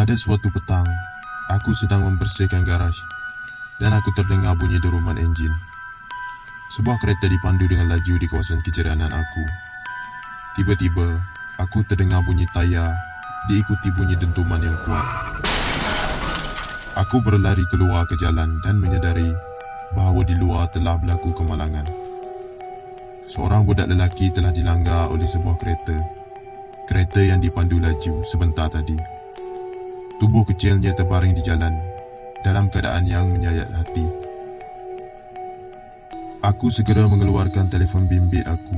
Pada suatu petang, aku sedang membersihkan garaj dan aku terdengar bunyi deruman enjin. Sebuah kereta dipandu dengan laju di kawasan kejiranan aku. Tiba-tiba, aku terdengar bunyi tayar diikuti bunyi dentuman yang kuat. Aku berlari keluar ke jalan dan menyedari bahawa di luar telah berlaku kemalangan. Seorang budak lelaki telah dilanggar oleh sebuah kereta yang dipandu laju sebentar tadi. Tubuh kecilnya terbaring di jalan dalam keadaan yang menyayat hati. Aku segera mengeluarkan telefon bimbit aku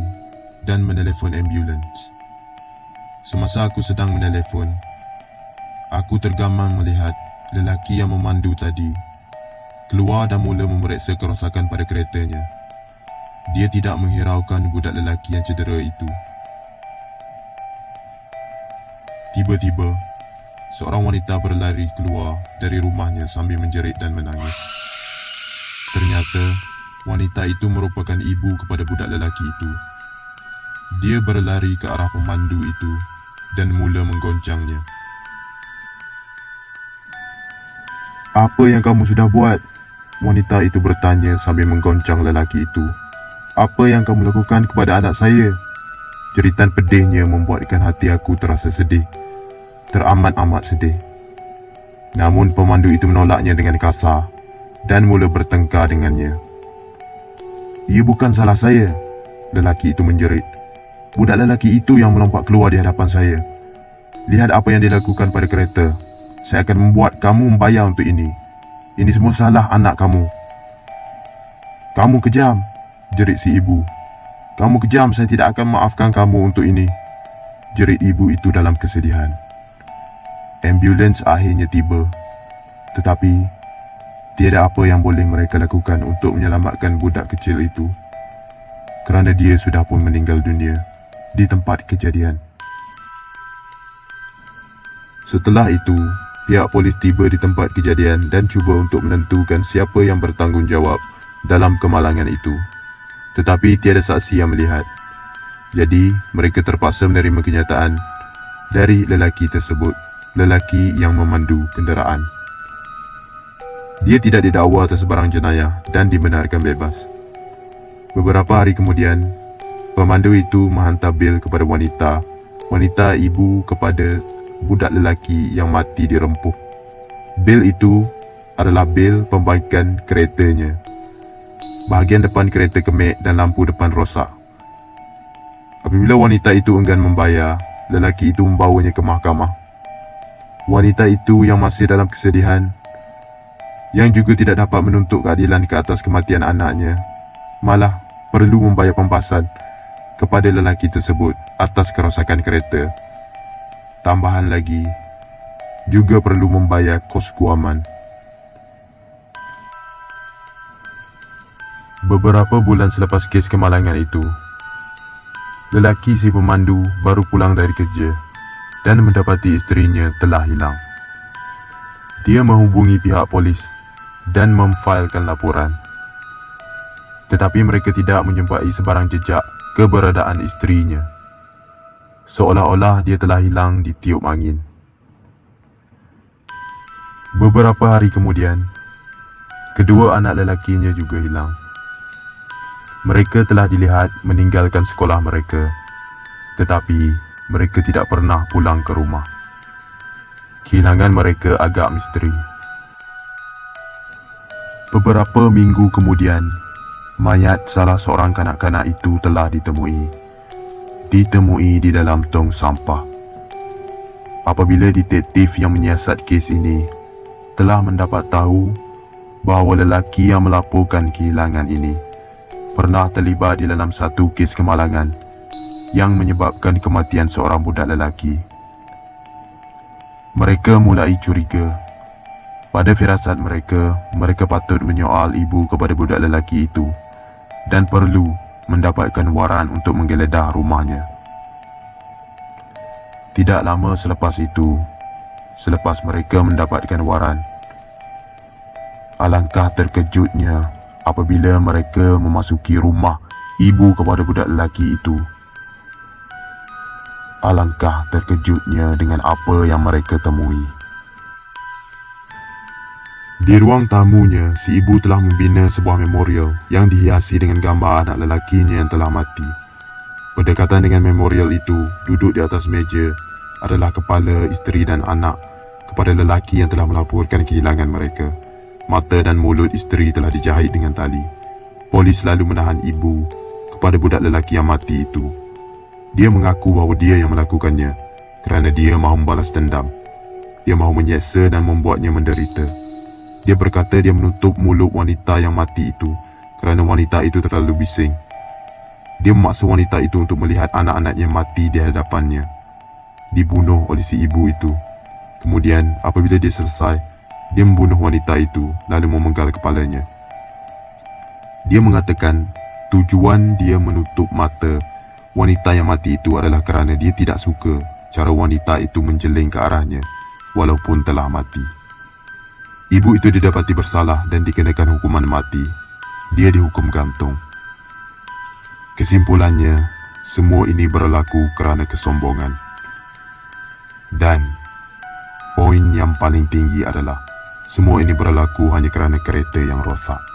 dan menelefon ambulans. Semasa aku sedang menelefon, aku tergamang melihat lelaki yang memandu tadi keluar dan mula memeriksa kerosakan pada keretanya. Dia tidak menghiraukan budak lelaki yang cedera itu. Tiba-tiba, seorang wanita berlari keluar dari rumahnya sambil menjerit dan menangis. Ternyata, wanita itu merupakan ibu kepada budak lelaki itu. Dia berlari ke arah pemandu itu dan mula menggoncangnya. "Apa yang kamu sudah buat?" Wanita itu bertanya sambil menggoncang lelaki itu. "Apa yang kamu lakukan kepada anak saya?" Jeritan pedihnya membuatkan hati aku terasa sedih. Teramat-amat sedih. Namun pemandu itu menolaknya dengan kasar dan mula bertengkar dengannya. "Ia bukan salah saya," lelaki itu menjerit. "Budak lelaki itu yang melompat keluar di hadapan saya. Lihat apa yang dilakukan pada kereta. Saya akan membuat kamu membayar untuk ini. Ini semua salah anak kamu." "Kamu kejam," jerit si ibu. "Kamu kejam, saya tidak akan maafkan kamu untuk ini," jerit ibu itu dalam kesedihan. Ambulans akhirnya tiba, tetapi tiada apa yang boleh mereka lakukan untuk menyelamatkan budak kecil itu, kerana dia sudah pun meninggal dunia di tempat kejadian. Setelah itu, pihak polis tiba di tempat kejadian dan cuba untuk menentukan siapa yang bertanggungjawab dalam kemalangan itu. Tetapi tiada saksi yang melihat. Jadi, mereka terpaksa menerima kenyataan dari lelaki tersebut, lelaki yang memandu kenderaan. Dia tidak didakwa atas sebarang jenayah dan dibenarkan bebas. Beberapa hari kemudian, pemandu itu menghantar bil kepada wanita ibu kepada budak lelaki yang mati dirempuh. Bil itu adalah bil pembaikan keretanya. Bahagian depan kereta kemek dan lampu depan rosak. Apabila wanita itu enggan membayar, lelaki itu membawanya ke mahkamah. Wanita itu yang masih dalam kesedihan, yang juga tidak dapat menuntut keadilan ke atas kematian anaknya, malah perlu membayar pembasahan kepada lelaki tersebut atas kerosakan kereta. Tambahan lagi, juga perlu membayar kos guaman. Beberapa bulan selepas kes kemalangan itu, lelaki si pemandu baru pulang dari kerja dan mendapati isterinya telah hilang. Dia menghubungi pihak polis dan memfailkan laporan. Tetapi mereka tidak menjumpai sebarang jejak keberadaan isterinya. Seolah-olah dia telah hilang di tiup angin. Beberapa hari kemudian, kedua anak lelakinya juga hilang. Mereka telah dilihat meninggalkan sekolah mereka, tetapi mereka tidak pernah pulang ke rumah. Kehilangan mereka agak misteri. Beberapa minggu kemudian, mayat salah seorang kanak-kanak itu telah ditemui di dalam tong sampah. Apabila detektif yang menyiasat kes ini telah mendapat tahu bahawa lelaki yang melaporkan kehilangan ini pernah terlibat di dalam satu kes kemalangan yang menyebabkan kematian seorang budak lelaki, mereka mulai curiga. Pada firasat mereka, mereka patut menyoal ibu kepada budak lelaki itu dan perlu mendapatkan waran untuk menggeledah rumahnya. Tidak lama selepas itu, selepas mereka mendapatkan waran, alangkah terkejutnya apabila mereka memasuki rumah ibu kepada budak lelaki itu. Alangkah terkejutnya dengan apa yang mereka temui. Di ruang tamunya, si ibu telah membina sebuah memorial yang dihiasi dengan gambar anak lelakinya yang telah mati. Berdekatan dengan memorial itu, duduk di atas meja adalah kepala isteri dan anak kepada lelaki yang telah melaporkan kehilangan mereka. Mata dan mulut isteri telah dijahit dengan tali. Polis lalu menahan ibu kepada budak lelaki yang mati itu. Dia mengaku bahawa dia yang melakukannya kerana dia mahu membalas dendam. Dia mahu menyeksa dan membuatnya menderita. Dia berkata dia menutup mulut wanita yang mati itu kerana wanita itu terlalu bising. Dia memaksa wanita itu untuk melihat anak-anaknya mati di hadapannya, dibunuh oleh si ibu itu. Kemudian apabila dia selesai, dia membunuh wanita itu lalu memenggal kepalanya. Dia mengatakan tujuan dia menutup mata wanita yang mati itu adalah kerana dia tidak suka cara wanita itu menjeling ke arahnya walaupun telah mati. Ibu itu didapati bersalah dan dikenakan hukuman mati. Dia dihukum gantung. Kesimpulannya, semua ini berlaku kerana kesombongan. Dan poin yang paling tinggi adalah semua ini berlaku hanya kerana kereta yang rosak.